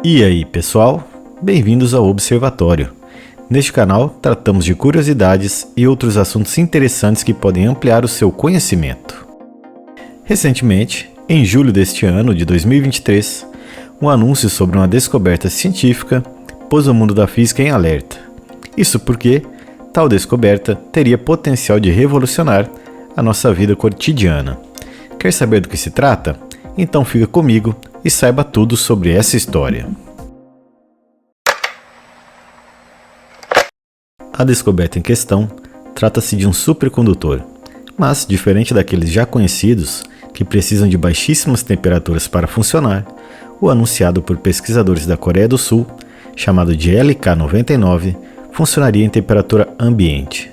E aí, pessoal? Bem-vindos ao Observatório. Neste canal, tratamos de curiosidades e outros assuntos interessantes que podem ampliar o seu conhecimento. Recentemente, em julho deste ano de 2023, um anúncio sobre uma descoberta científica pôs o mundo da física em alerta. Isso porque tal descoberta teria potencial de revolucionar a nossa vida cotidiana. Quer saber do que se trata? Então fica comigo e saiba tudo sobre essa história. A descoberta em questão trata-se de um supercondutor, mas, diferente daqueles já conhecidos, que precisam de baixíssimas temperaturas para funcionar, o anunciado por pesquisadores da Coreia do Sul, chamado de LK99, funcionaria em temperatura ambiente.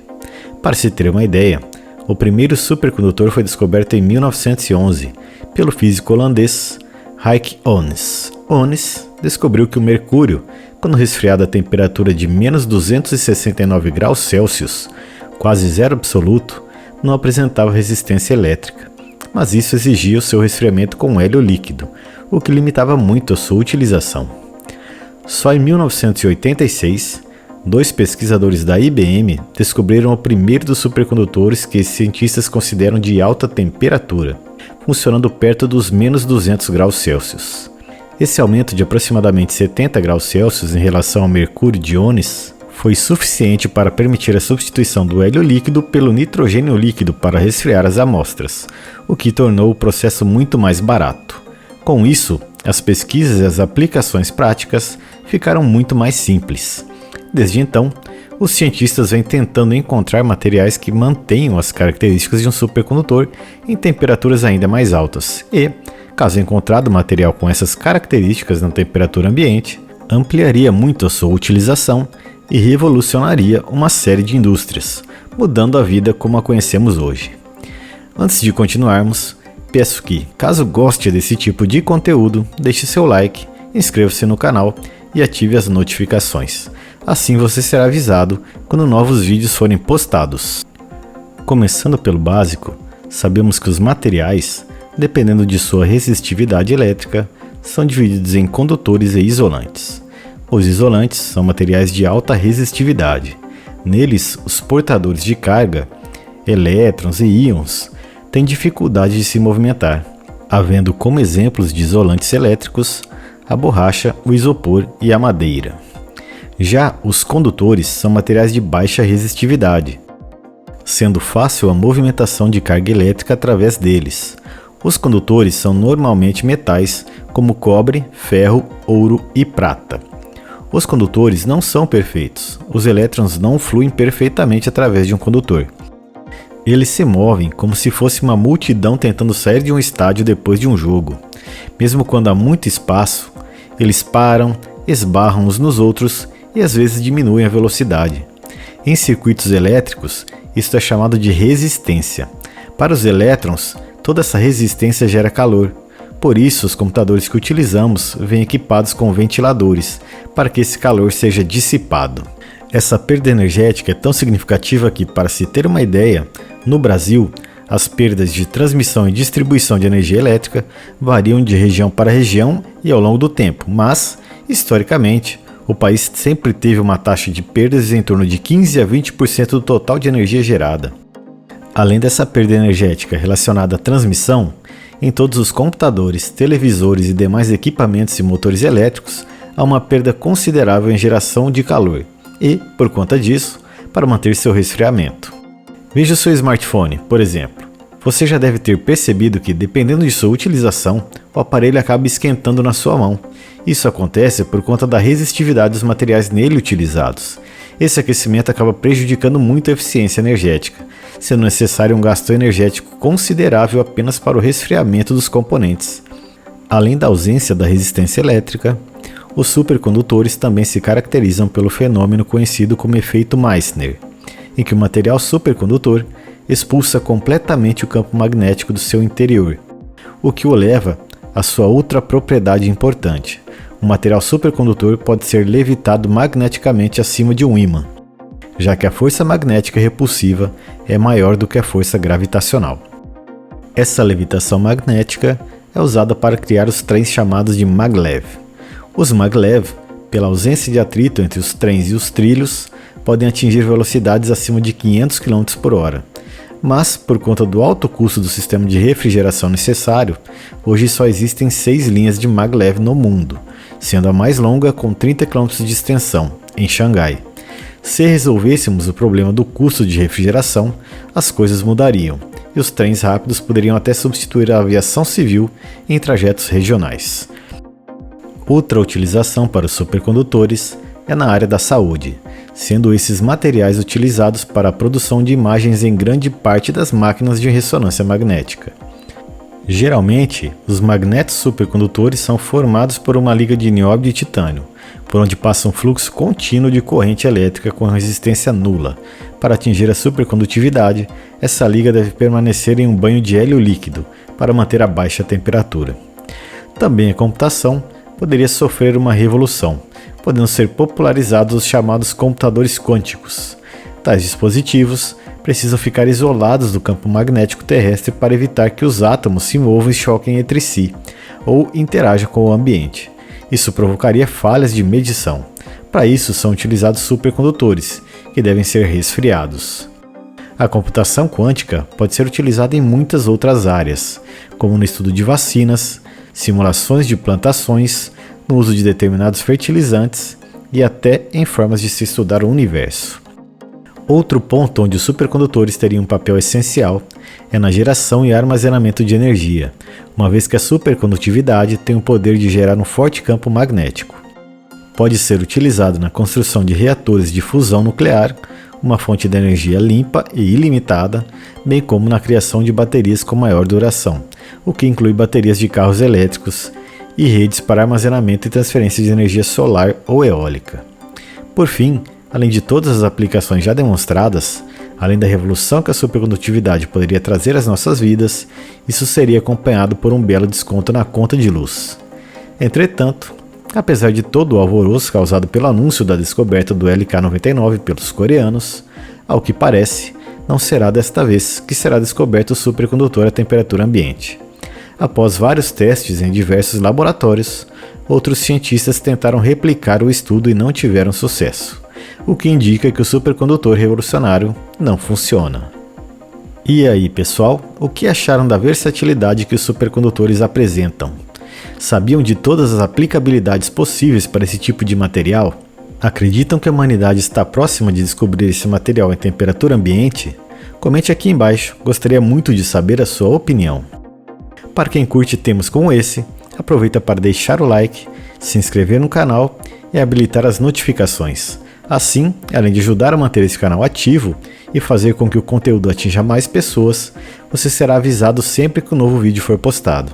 Para se ter uma ideia, o primeiro supercondutor foi descoberto em 1911 pelo físico holandês Hendrik Onnes. Onnes descobriu que o mercúrio, quando resfriado a temperatura de menos 269 graus Celsius, quase zero absoluto, não apresentava resistência elétrica, mas isso exigia o seu resfriamento com hélio líquido, o que limitava muito a sua utilização. Só em 1986, dois pesquisadores da IBM descobriram o primeiro dos supercondutores que cientistas consideram de alta temperatura, funcionando perto dos menos 200 graus Celsius. Esse aumento de aproximadamente 70 graus Celsius em relação ao mercúrio de Onnes foi suficiente para permitir a substituição do hélio líquido pelo nitrogênio líquido para resfriar as amostras, o que tornou o processo muito mais barato. Com isso, as pesquisas e as aplicações práticas ficaram muito mais simples. Desde então, os cientistas vêm tentando encontrar materiais que mantenham as características de um supercondutor em temperaturas ainda mais altas e, caso encontrado material com essas características na temperatura ambiente, ampliaria muito a sua utilização e revolucionaria uma série de indústrias, mudando a vida como a conhecemos hoje. Antes de continuarmos, peço que, caso goste desse tipo de conteúdo, deixe seu like, inscreva-se no canal e ative as notificações. Assim você será avisado quando novos vídeos forem postados. Começando pelo básico, sabemos que os materiais, dependendo de sua resistividade elétrica, são divididos em condutores e isolantes. Os isolantes são materiais de alta resistividade. Neles, os portadores de carga, elétrons e íons, têm dificuldade de se movimentar, havendo como exemplos de isolantes elétricos a borracha, o isopor e a madeira. Já os condutores são materiais de baixa resistividade, sendo fácil a movimentação de carga elétrica através deles. Os condutores são normalmente metais como cobre, ferro, ouro e prata. Os condutores não são perfeitos, os elétrons não fluem perfeitamente através de um condutor. Eles se movem como se fosse uma multidão tentando sair de um estádio depois de um jogo. Mesmo quando há muito espaço, eles param, esbarram uns nos outros e às vezes diminuem a velocidade. Em circuitos elétricos, isto é chamado de resistência. Para os elétrons, toda essa resistência gera calor. Por isso, os computadores que utilizamos vêm equipados com ventiladores, para que esse calor seja dissipado. Essa perda energética é tão significativa que, para se ter uma ideia, no Brasil, as perdas de transmissão e distribuição de energia elétrica variam de região para região e ao longo do tempo, mas, historicamente, o país sempre teve uma taxa de perdas em torno de 15 a 20% do total de energia gerada. Além dessa perda energética relacionada à transmissão, em todos os computadores, televisores e demais equipamentos e motores elétricos, há uma perda considerável em geração de calor e, por conta disso, para manter seu resfriamento. Veja o seu smartphone, por exemplo. Você já deve ter percebido que, dependendo de sua utilização, o aparelho acaba esquentando na sua mão. Isso acontece por conta da resistividade dos materiais nele utilizados. Esse aquecimento acaba prejudicando muito a eficiência energética, sendo necessário um gasto energético considerável apenas para o resfriamento dos componentes. Além da ausência da resistência elétrica, os supercondutores também se caracterizam pelo fenômeno conhecido como efeito Meissner, em que o material supercondutor expulsa completamente o campo magnético do seu interior, o que o leva à sua outra propriedade importante. O material supercondutor pode ser levitado magneticamente acima de um ímã, já que a força magnética repulsiva é maior do que a força gravitacional. Essa levitação magnética é usada para criar os trens chamados de maglev. Os maglev, pela ausência de atrito entre os trens e os trilhos, podem atingir velocidades acima de 500 km por hora. Mas, por conta do alto custo do sistema de refrigeração necessário, hoje só existem 6 linhas de maglev no mundo, sendo a mais longa com 30 km de extensão, em Xangai. Se resolvêssemos o problema do custo de refrigeração, as coisas mudariam, e os trens rápidos poderiam até substituir a aviação civil em trajetos regionais. Outra utilização para os supercondutores é na área da saúde, sendo esses materiais utilizados para a produção de imagens em grande parte das máquinas de ressonância magnética. Geralmente, os magnetos supercondutores são formados por uma liga de nióbio de titânio, por onde passa um fluxo contínuo de corrente elétrica com resistência nula. Para atingir a supercondutividade, essa liga deve permanecer em um banho de hélio líquido para manter a baixa temperatura. Também a computação poderia sofrer uma revolução, podendo ser popularizados os chamados computadores quânticos. Tais dispositivos precisam ficar isolados do campo magnético terrestre para evitar que os átomos se movam e choquem entre si, ou interajam com o ambiente. Isso provocaria falhas de medição. Para isso são utilizados supercondutores, que devem ser resfriados. A computação quântica pode ser utilizada em muitas outras áreas, como no estudo de vacinas, simulações de plantações, no uso de determinados fertilizantes e até em formas de se estudar o universo. Outro ponto onde os supercondutores teriam um papel essencial é na geração e armazenamento de energia, uma vez que a supercondutividade tem o poder de gerar um forte campo magnético. Pode ser utilizado na construção de reatores de fusão nuclear, uma fonte de energia limpa e ilimitada, bem como na criação de baterias com maior duração, o que inclui baterias de carros elétricos e redes para armazenamento e transferência de energia solar ou eólica. Por fim, além de todas as aplicações já demonstradas, além da revolução que a supercondutividade poderia trazer às nossas vidas, isso seria acompanhado por um belo desconto na conta de luz. Entretanto, apesar de todo o alvoroço causado pelo anúncio da descoberta do LK-99 pelos coreanos, ao que parece, não será desta vez que será descoberto o supercondutor a temperatura ambiente. Após vários testes em diversos laboratórios, outros cientistas tentaram replicar o estudo e não tiveram sucesso, o que indica que o supercondutor revolucionário não funciona. E aí, pessoal, o que acharam da versatilidade que os supercondutores apresentam? Sabiam de todas as aplicabilidades possíveis para esse tipo de material? Acreditam que a humanidade está próxima de descobrir esse material em temperatura ambiente? Comente aqui embaixo, gostaria muito de saber a sua opinião. Para quem curte temas como esse, aproveita para deixar o like, se inscrever no canal e habilitar as notificações. Assim, além de ajudar a manter esse canal ativo e fazer com que o conteúdo atinja mais pessoas, você será avisado sempre que um novo vídeo for postado.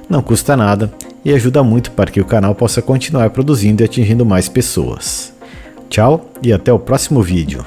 Não custa nada e ajuda muito para que o canal possa continuar produzindo e atingindo mais pessoas. Tchau e até o próximo vídeo.